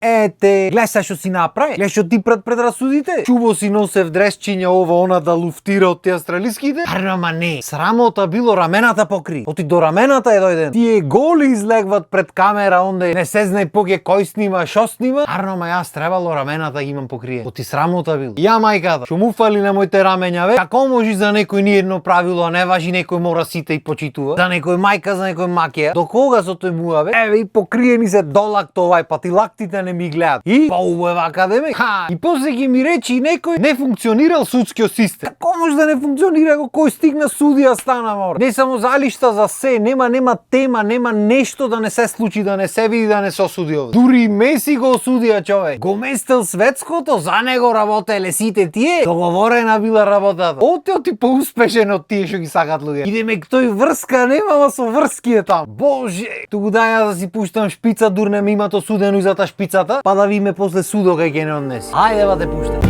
Ете, гледај се што си направи. Гледај што ти пред предрасудите. Чубо си носев дресчиња ова она да луфтира од тие австралиските. Ама не, срамота било рамената покри. Оти до рамената е дојден. Тие голи излегват пред камера, онде не се знае поќе кој снима, шо снима. Ама јас требало рамената ги имам покрие. Оти срамота било. Ја мајката, што му фали на моите рамења, ве? Како може за некој ни едно правило, а не важи некој мора сите и почитува? За некој мајка, за некој макија. До кога со тој муаве? Еве и покриени се долак овај пат и лактите не ми гледат. И па вака деме. И после ги ми речи некој не функционирал судскиот систем. Како може да не функционира кога кој стигна судија стана мора? Не само залишта за се, нема тема, нема нешто да не се случи, да не се види, да не се осуди овде. Дури Меси го осудија човек. Го местел светското, за него работеле сите тие. Договорена била работата. Оти поуспешен од тие што ги сакат луѓе. Идеме тој врска нема, ама со врски е там. Боже, туку даја да си пуштам шпица, дурне ми имат осудено и за та шпицата, па да видиме после судо кај ќе не однесе. Ајде ба те пуштам.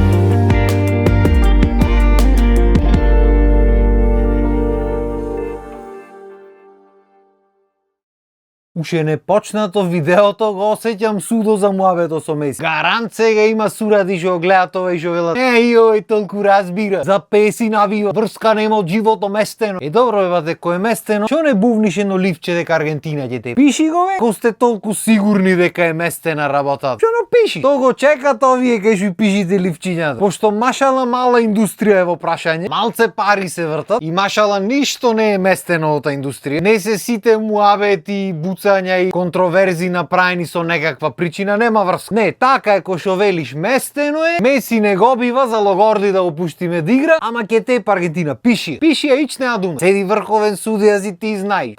Уште не почнато видеото го осеќам судо за муабето со Меси. Гарант сега има суради што гледаат ова и што велат: ој толку разбира. За песи навива, врска нема од живото местено. Добро бате, кој е местено? Што не бувниш едно ливче дека Аргентина ќе те пиши го бе? Ко сте толку сигурни дека е местена работата? Што не пиши? То го чекат овие кај што пишите ливчињата. Пошто машала мала индустрија е во прашање, малце пари се вртат и машала ништо не е местено од таа индустрија. Не се сите муабети, и контроверзи направени со некаква причина, нема врска. Не, така е кој што велиш местено е, Меси не го бива за логорди да го пуштиме да игра, ама ке те Аргентина. Пиши ја ич неа дума. Седи врховен судија си ти знај.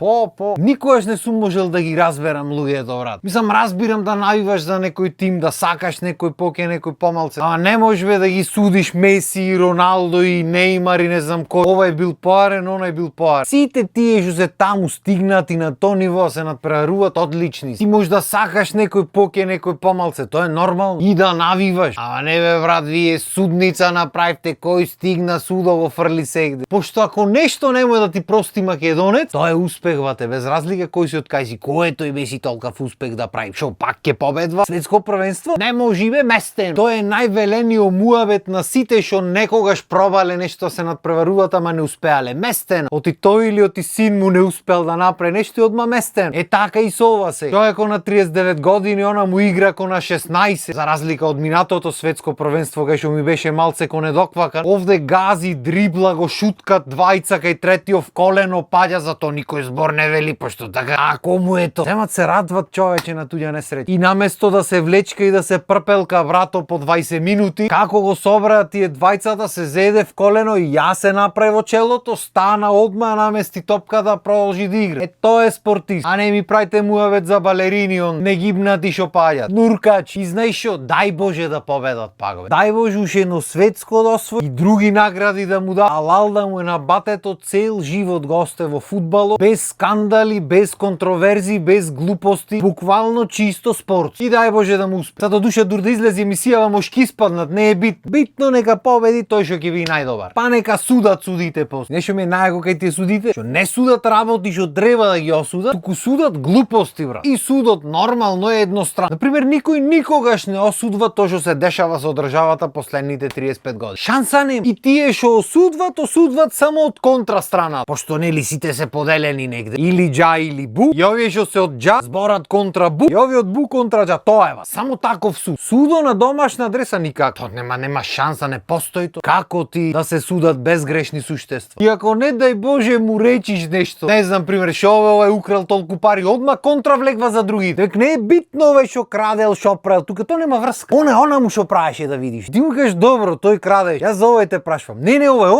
Никогаш не сум можел да ги разберам луѓето брат. Мислам, разбирам да навиваш за некој тим, да сакаш некој поке, некој помалце. Ама не можеш бе да ги судиш Меси, Роналдо и Неймар и не знам кој. Овој бил поарен, оној бил поарен. Сите тие што се таму стигнати на то ниво се надпреваруваат одлични. Ти можеш да сакаш некој поке, некој помалце, тоа е нормално. И да навиваш. Ама не бе брат, вие судница направивте, кој стигна судо го фрли сегде. Пошто ако нешто немој да ти прости македонец, тоа е успех бате, без разлика кој си од кај си. Кој е тој беси толкав успех да прави? Шо пак ќе победва светско првенство? Не може бе местен. Тоа е највелениот муабет на сите што некогаш пробале нешто се надпреваруваат, ама не успеале. Местен. Оти тој или оти син му не успел да направи нешто и одма местен. Е така и со ова се. Човекот на 39 години, она му игра ко на 16, за разлика од минатото светско првенство кај што ми беше малце ко недоквакан. Овде гази, дрибла, го шуткат двајца кај третиот колено паѓа, за тоа никој збор не вели, пошто така, ако му е тоа. Земат се радват човече на туѓа несреќа. И наместо да се влечка и да се прпелка брато по 20 минути, како го собраа тие двајцата, се зеде в колено и ја се направи во челото, стана одма, намести топка да продолжи да игра. Тоа е спортист. А не ми правите муавет за балерини, он негибнати шо паѓат. Нуркач, и знаеш шо, дај Боже да победат пак. Дај Боже уште едно светско да освои и други награди да му да. Алал да му е на батето цел живот го осте во фудбалот, без скандали, без контроверзи, без глупости, буквално чисто спорт. И дај Боже да му успе. Зато душа дур да излезе емисијава мошки испаднат, не е битно. Битно нека победи тој што ќе би најдобар. Па нека судат судите после. Нешто ми е најаго кај тие судите, што не судат работи што треба да ги осудат, туку судат глупости брат. И судот нормално е едностранно. Например, никој никогаш не осудва тоа што се дешава со државата последните 35 години. Шанса нема. И тие што осудват само од контрастрана, пошто нели сите се поделени негде. Или џа или бу. И овие што се од џа зборат контра бу. И овие од бу контра џа. Тоа е само таков суд. Судо на домашна адреса никак. Тоа нема шанса, не постои тоа. Како ти да се судат безгрешни суштества? И ако не дај Боже му речиш нешто, не знам пример, што овој украл толку пари, одма контра влегва за другите. Век не е битно овој што крадел, што правил, тука тоа нема врска. Она му што правеше да видиш. Ти му кажеш добро, тој краде. Јас за овој те прашувам. Не, овој,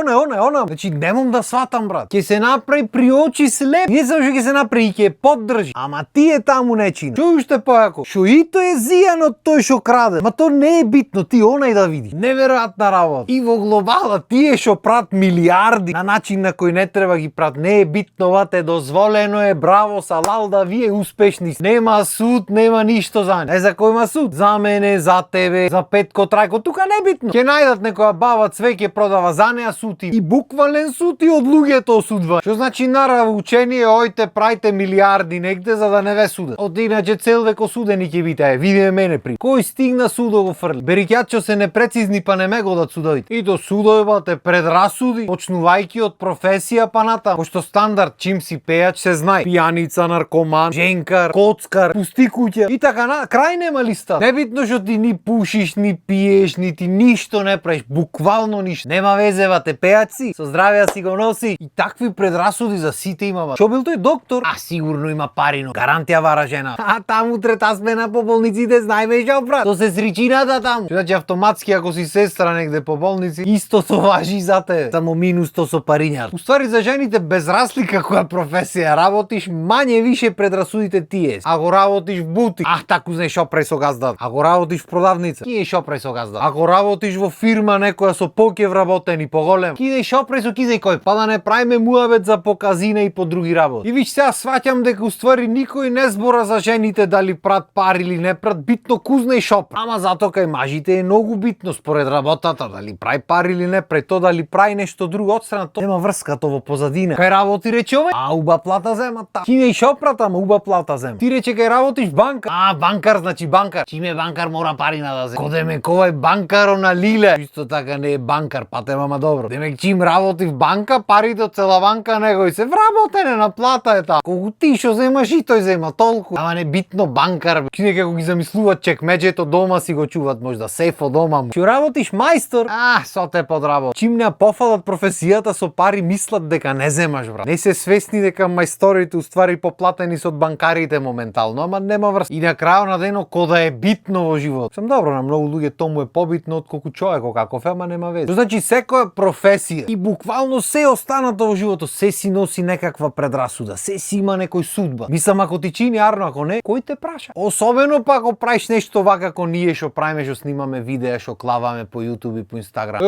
она. Значи немам да сватам брат. Ќе се направи при очи слеп. Не знам што ќе се направи и ќе поддржи. Ама тие таму не чини. Што уште појако? Што и тој е зијан од тој што краде. Ма тоа не е битно, ти онај да видиш. Неверојатна работа. И во глобала тие што прат милиарди на начин на кој не треба ги прат. Не е битно, вате дозволено е, браво, салал да да вие успешни. Нема суд, нема ништо за не. За кој има суд? За мене, за тебе, за Петко Трајко, тука небитно. Ќе најдат некоја баба цвеќе продава за неа суд и буквален суд и од луѓето осудва. Што значи наравно учение, ојте прајте милиарди негде за да не ве судат. Од иначе цел век осудени ќе бите. Видиме мене при. Кој стигна судо го фрли? Берикјачо се непрецизни па не ме годат судовите. И до судовите предрасуди, почнувајќи од професија па натам. Пошто стандард чим си пејач се знае. Пијаница, наркоман, женкар, коцкар, пусти куќа. И така на крај нема листа. Небитно што ти ни пушиш, ни пиеш, ни ти ништо не правиш, буквално ништо. Нема везева, те пејач си, со здравје си го носи. И такви предрасуди за сите имава. Што бил тој доктор? А сигурно има парино. Гарантија вара жена. А таму трета смена по болниците знаеме што брат. То се сричината таму. Значи автоматски ако си сестра негде по болници, исто со важи за те. Само минус то со парињар. Уствари за жените без разлика која професија работиш, мање више предрасудите тие. Ако работиш в бутик, таку знаеш што прај со газда. Ако работиш в продавница, ки е што прај со газда. Ако работиш во фирма некоја со поќе вработени, поголем, ки е што прај со кизеј кој. Па да не правиме муабет за по казина и по други работи. И виж сега сваќам дека уствари никој не збора за жените дали прат пари или не прат, битно кузна и шоп. Ама зато кај мажите е многу битно според работата дали прај пари или не прај, то дали прај нешто друго одстрана, то нема врска тоа во позадина. Кај работи рече овој, уба плата зема та. Кине и шопрат, ама уба плата зема. Ти рече кај работиш банка. Банкар значи банкар. Чиме банкар мора пари на да зема. Кодеме кој банкаро на лиле. Исто така не е банкар, па те мама добро. Демек чим работи в банка, парите од цела банка него се вработене на плата е та. Колку ти што земаш и тој зема толку. Ама не битно банкар. Кине како ги замислуваат чекмеџето дома си го чуват, можда сефо дома. Ќе работиш мајстор? Со те подработи. Чим не пофалат професијата со пари мислат дека не земаш брат. Не се свесни дека мајсторите уствари поплатени со од банкарите моментално, ама нема врска. И на крајот на денот кода е битно во живот. Сам добро, на многу луѓе тому е побитно отколку човекот каков е, ама нема веза. Значи секоја професија и буквално се останато во животот, се си носи некаква предрасуда, се си има некој судба. Мислам ако ти чини арно, ако не, кој те праша? Особено па ако правиш нешто вака како ние што правиме, што снимаме видеа, што клаваме по YouTube и по Instagram.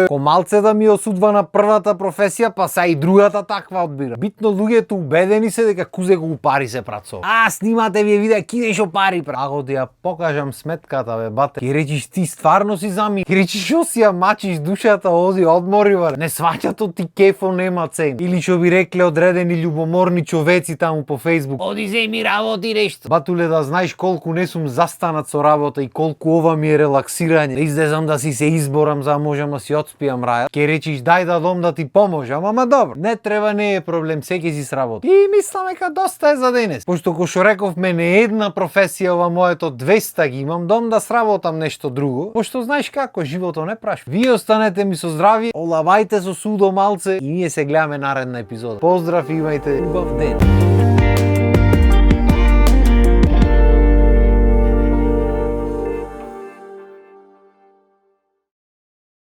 Ко малце да ми осудва на првата професија, па са и другата таква одбира. Битно луѓето убедени се дека кузе го пари се прат со. Снимате вие видеа киде што пари прат. Ако ти ја покажам сметката бе бате, ќе речиш ти стварно си зами. Ќе речиш што си ја мачиш душата, оди одмори бе. Не сваќато ти кефо нема цен. Или што би рекле одредени љубоморни човеци таму по Facebook. Оди земи работи нешто. Батуле да знаеш колку не сум застанат со работа и колку ова ми е релаксирање. Да излезам да си се изборам за да можам да си отспијам раја. Ќе речиш дај да дом да ти поможам, ама добро. Не треба, не е проблем, секи си сработи. И мислам дека доста е за денес. Пошто ко што рековме не една професија ова моето 200 ги имам, дом да сработам нешто друго. Пошто знаеш како животот не праш. Вие останете ми со здравје, олавајте со судо малце и ние се гледаме наредна епизода. Поздрав и имајте убав ден.